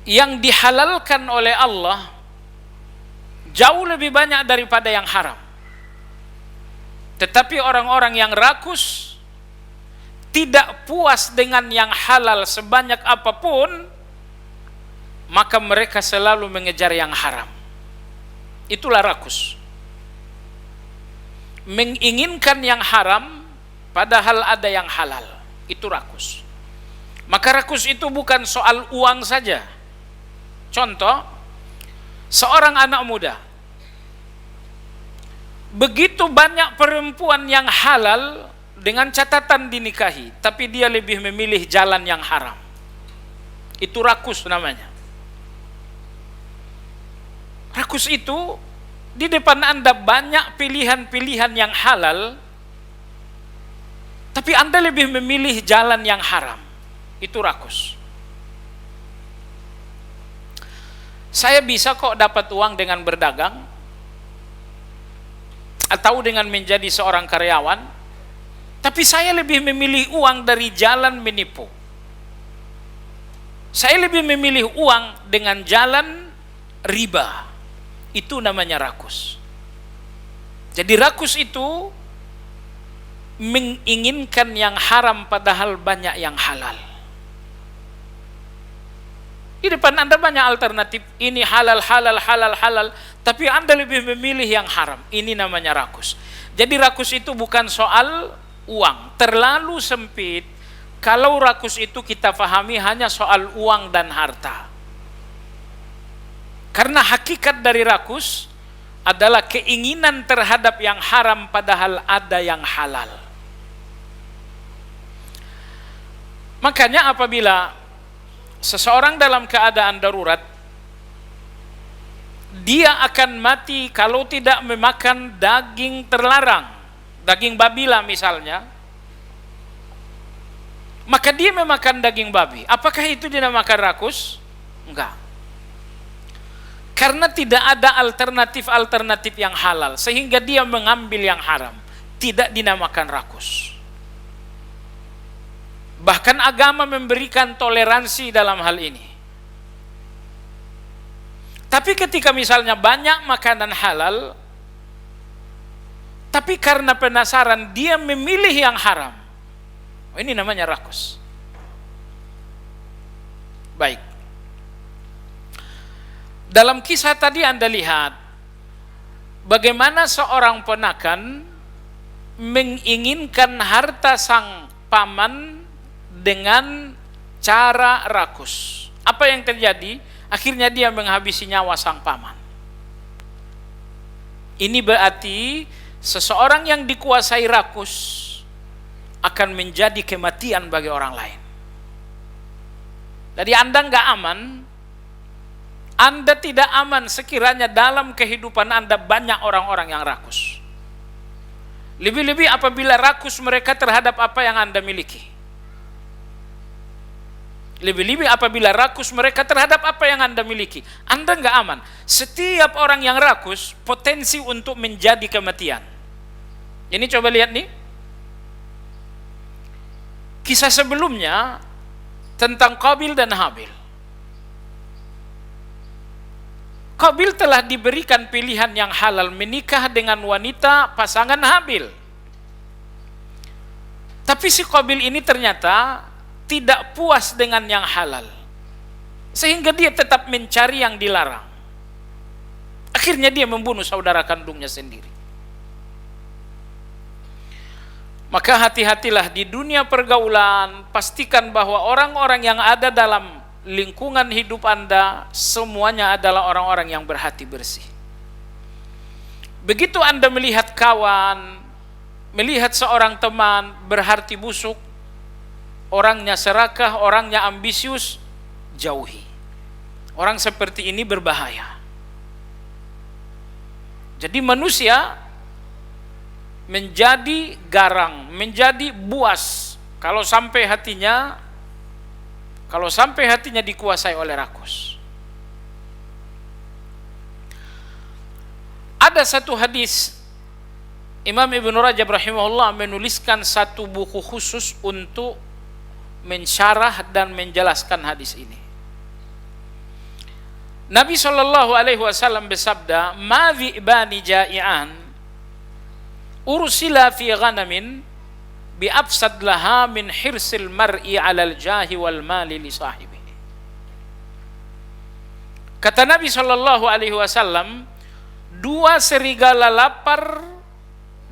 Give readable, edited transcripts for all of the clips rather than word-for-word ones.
yang dihalalkan oleh Allah jauh lebih banyak daripada yang haram. Tetapi orang-orang yang rakus, tidak puas dengan yang halal sebanyak apapun, maka mereka selalu mengejar yang haram. Itulah rakus. Menginginkan yang haram padahal ada yang halal. Itu rakus. Maka rakus itu bukan soal uang saja. Contoh, seorang anak muda, begitu banyak perempuan yang halal dengan catatan dinikahi, tapi dia lebih memilih jalan yang haram. Itu rakus namanya. Rakus itu di depan Anda banyak pilihan-pilihan yang halal, tapi Anda lebih memilih jalan yang haram. Itu rakus. Saya bisa kok dapat uang dengan berdagang atau dengan menjadi seorang karyawan, tapi saya lebih memilih uang dari jalan menipu. Saya lebih memilih uang dengan jalan riba. Itu namanya rakus. Jadi rakus itu menginginkan yang haram padahal banyak yang halal. Di depan Anda banyak alternatif, ini halal, halal, halal, halal, tapi Anda lebih memilih yang haram. Ini namanya rakus. Jadi rakus itu bukan soal uang, terlalu sempit. Kalau rakus itu kita fahami hanya soal uang dan harta. Karena hakikat dari rakus adalah keinginan terhadap yang haram padahal ada yang halal. Makanya apabila seseorang dalam keadaan darurat, dia akan mati kalau tidak memakan daging terlarang, daging babi lah misalnya, maka dia memakan daging babi. Apakah itu dinamakan rakus? Enggak. Karena tidak ada alternatif-alternatif yang halal, sehingga dia mengambil yang haram. Tidak dinamakan rakus. Bahkan agama memberikan toleransi dalam hal ini. Tapi ketika misalnya banyak makanan halal, tapi karena penasaran dia memilih yang haram, ini namanya rakus. Baik. Dalam kisah tadi Anda lihat bagaimana seorang ponakan menginginkan harta sang paman dengan cara rakus. Apa yang terjadi? Akhirnya dia menghabisi nyawa sang paman. Ini berarti seseorang yang dikuasai rakus akan menjadi kematian bagi orang lain. Jadi Anda nggak aman, Anda tidak aman sekiranya dalam kehidupan Anda banyak orang-orang yang rakus. Lebih-lebih apabila rakus mereka terhadap apa yang Anda miliki. Lebih-lebih apabila rakus mereka terhadap apa yang Anda miliki. Anda nggak aman. Setiap orang yang rakus potensi untuk menjadi kematian. Ini coba lihat nih. Kisah sebelumnya tentang Qabil dan Habil. Qabil telah diberikan pilihan yang halal menikah dengan wanita pasangan Habil. Tapi si Qabil ini ternyata tidak puas dengan yang halal, sehingga dia tetap mencari yang dilarang. Akhirnya dia membunuh saudara kandungnya sendiri. Maka hati-hatilah di dunia pergaulan, pastikan bahwa orang-orang yang ada dalam lingkungan hidup Anda semuanya adalah orang-orang yang berhati bersih. Begitu Anda melihat kawan, melihat seorang teman berhati busuk, orangnya serakah, orangnya ambisius, jauhi. Orang seperti ini berbahaya. Jadi manusia menjadi garang, menjadi buas kalau sampai hatinya dikuasai oleh rakus. Ada satu hadis, Imam Ibn Rajab rahimahullah menuliskan satu buku khusus untuk mensyarah dan menjelaskan hadis ini. Nabi Shallallahu Alaihi Wasallam bersabda, "Ma dhi'bani ja'ian ursila fi ghanamin bi afsad laha min hirsil mar'i 'alal jahi wal mali li sahibihi." Kata Nabi Shallallahu Alaihi Wasallam, dua serigala lapar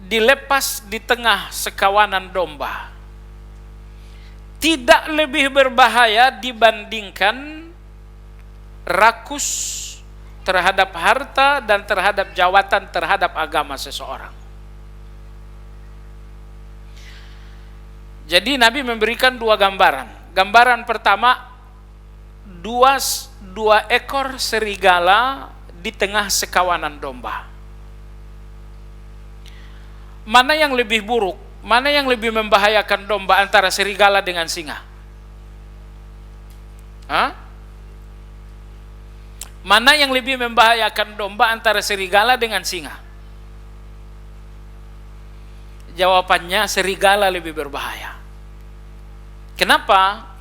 dilepas di tengah sekawanan domba tidak lebih berbahaya dibandingkan rakus terhadap harta dan terhadap jawatan terhadap agama seseorang. Jadi Nabi memberikan dua gambaran. Gambaran pertama, dua ekor serigala di tengah sekawanan domba. Mana yang lebih buruk? Mana yang lebih membahayakan domba antara serigala dengan singa? Mana yang lebih membahayakan domba antara serigala dengan singa? Jawabannya, serigala lebih berbahaya. Kenapa?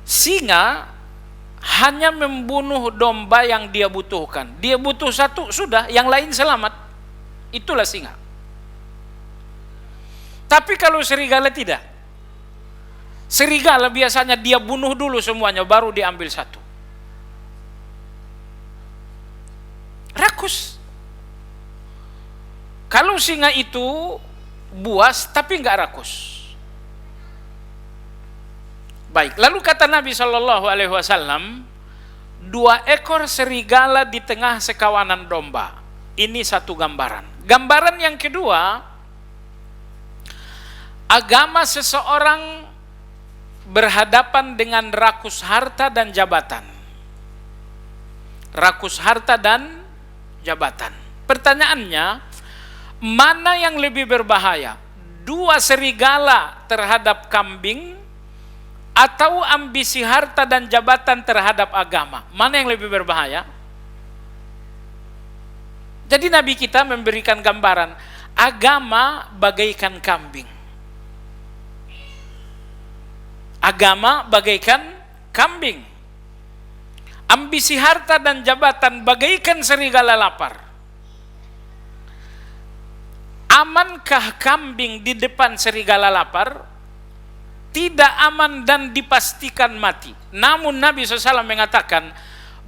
Singa hanya membunuh domba yang dia butuhkan. Dia butuh satu, sudah, yang lain selamat. Itulah singa. Tapi kalau serigala tidak. Serigala biasanya dia bunuh dulu semuanya, baru diambil satu. Rakus. Kalau singa itu buas tapi enggak rakus. Baik, lalu kata Nabi Shallallahu Alaihi Wasallam, dua ekor serigala di tengah sekawanan domba. Ini satu gambaran. Gambaran yang kedua, agama seseorang berhadapan dengan rakus harta dan jabatan. Rakus harta dan jabatan. Pertanyaannya, mana yang lebih berbahaya? Dua serigala terhadap kambing atau ambisi harta dan jabatan terhadap agama? Mana yang lebih berbahaya? Jadi Nabi kita memberikan gambaran, agama bagaikan kambing. Agama bagaikan kambing. Ambisi harta dan jabatan bagaikan serigala lapar. Amankah kambing di depan serigala lapar? Tidak aman dan dipastikan mati. Namun Nabi SAW mengatakan,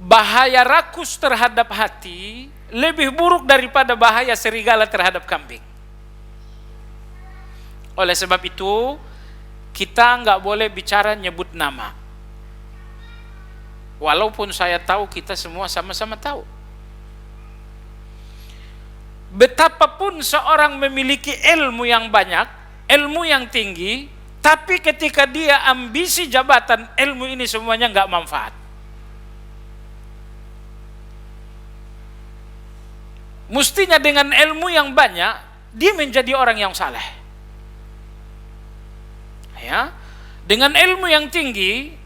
bahaya rakus terhadap hati lebih buruk daripada bahaya serigala terhadap kambing. Oleh sebab itu, kita nggak boleh bicara nyebut nama. Walaupun saya tahu, kita semua sama-sama tahu. Betapapun seorang memiliki ilmu yang banyak, ilmu yang tinggi, tapi ketika dia ambisi jabatan, ilmu ini semuanya nggak manfaat. Mestinya dengan ilmu yang banyak, dia menjadi orang yang saleh. Ya, dengan ilmu yang tinggi,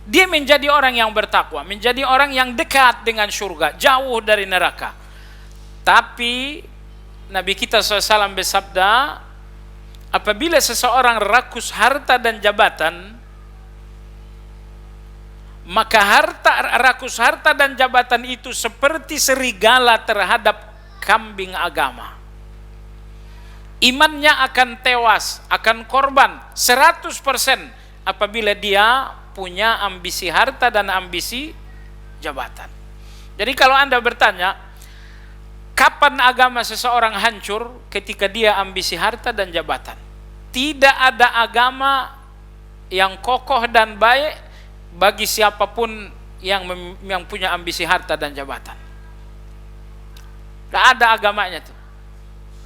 dia menjadi orang yang bertakwa, menjadi orang yang dekat dengan surga, jauh dari neraka. Tapi Nabi kita SAW bersabda, apabila seseorang rakus harta dan jabatan, maka rakus harta dan jabatan itu seperti serigala terhadap kambing agama. Imannya akan tewas, akan korban 100% apabila dia punya ambisi harta dan ambisi jabatan. Jadi kalau Anda bertanya, kapan agama seseorang hancur? Ketika dia ambisi harta dan jabatan. Tidak ada agama yang kokoh dan baik bagi siapapun yang punya ambisi harta dan jabatan. Tidak ada agamanya tuh.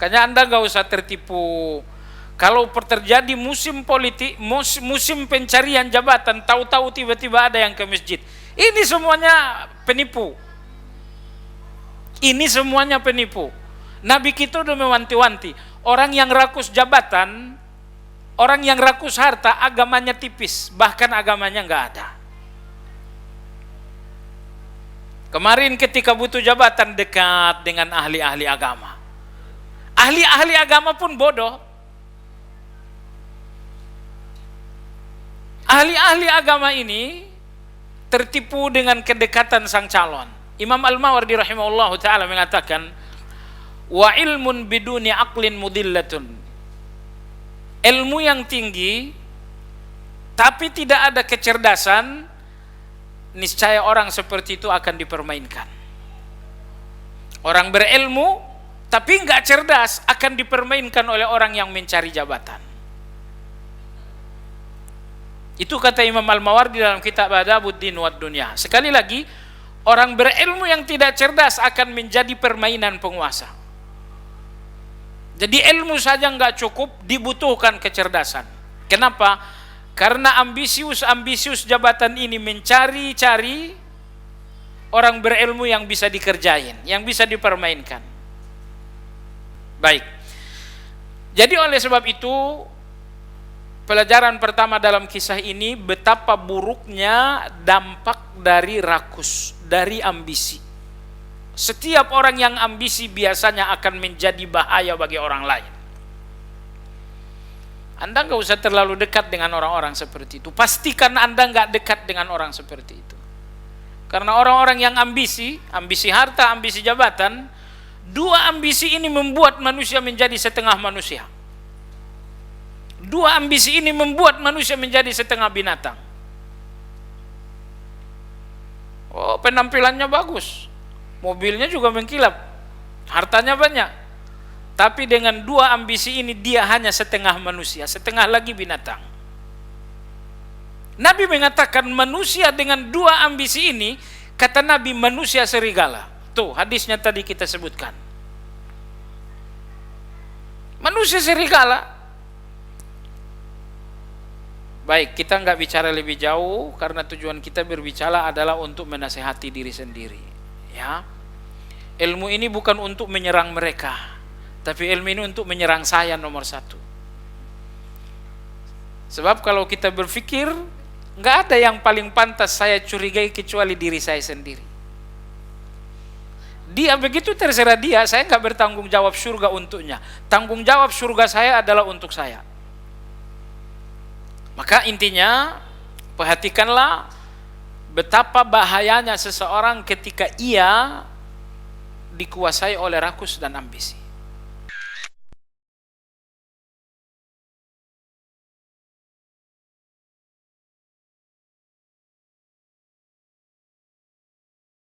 Makanya Anda gak usah tertipu. Kalau terjadi musim politik, musim pencarian jabatan, tahu-tahu tiba-tiba ada yang ke masjid. Ini semuanya penipu. Ini semuanya penipu. Nabi kita udah mewanti-wanti. Orang yang rakus jabatan, orang yang rakus harta, agamanya tipis. Bahkan agamanya nggak ada. Kemarin ketika butuh jabatan, dekat dengan ahli-ahli agama. Ahli-ahli agama pun bodoh. Ahli-ahli agama ini tertipu dengan kedekatan sang calon. Imam Al-Mawardi rahimahullah ta'ala mengatakan, wa ilmun biduni aqlin mudillatun. Ilmu yang tinggi tapi tidak ada kecerdasan, niscaya orang seperti itu akan dipermainkan. Orang berilmu tapi enggak cerdas akan dipermainkan oleh orang yang mencari jabatan. Itu kata Imam Al-Mawardi dalam kitab Adabuddin wad Dunya. Sekali lagi, orang berilmu yang tidak cerdas akan menjadi permainan penguasa. Jadi ilmu saja enggak cukup, dibutuhkan kecerdasan. Kenapa? Karena ambisius jabatan ini mencari-cari orang berilmu yang bisa dikerjain, yang bisa dipermainkan. Baik. Jadi oleh sebab itu, pelajaran pertama dalam kisah ini betapa buruknya dampak dari rakus, dari ambisi. Setiap orang yang ambisi biasanya akan menjadi bahaya bagi orang lain. Anda nggak usah terlalu dekat dengan orang-orang seperti itu. Pastikan Anda nggak dekat dengan orang seperti itu. Karena orang-orang yang ambisi harta, ambisi jabatan, dua ambisi ini membuat manusia menjadi setengah manusia. Dua ambisi ini membuat manusia menjadi setengah binatang. Oh, penampilannya bagus, mobilnya juga mengkilap, hartanya banyak. Tapi dengan dua ambisi ini dia hanya setengah manusia, setengah lagi binatang. Nabi mengatakan manusia dengan dua ambisi ini, kata Nabi, manusia serigala. Tuh hadisnya tadi kita sebutkan. Manusia serigala. Baik, kita nggak bicara lebih jauh karena tujuan kita berbicara adalah untuk menasehati diri sendiri. Ya, ilmu ini bukan untuk menyerang mereka, tapi ilmu ini untuk menyerang saya nomor satu. Sebab kalau kita berpikir, nggak ada yang paling pantas saya curigai kecuali diri saya sendiri. Dia begitu, terserah dia, saya nggak bertanggung jawab surga untuknya. Tanggung jawab surga saya adalah untuk saya. Maka intinya, perhatikanlah betapa bahayanya seseorang ketika ia dikuasai oleh rakus dan ambisi.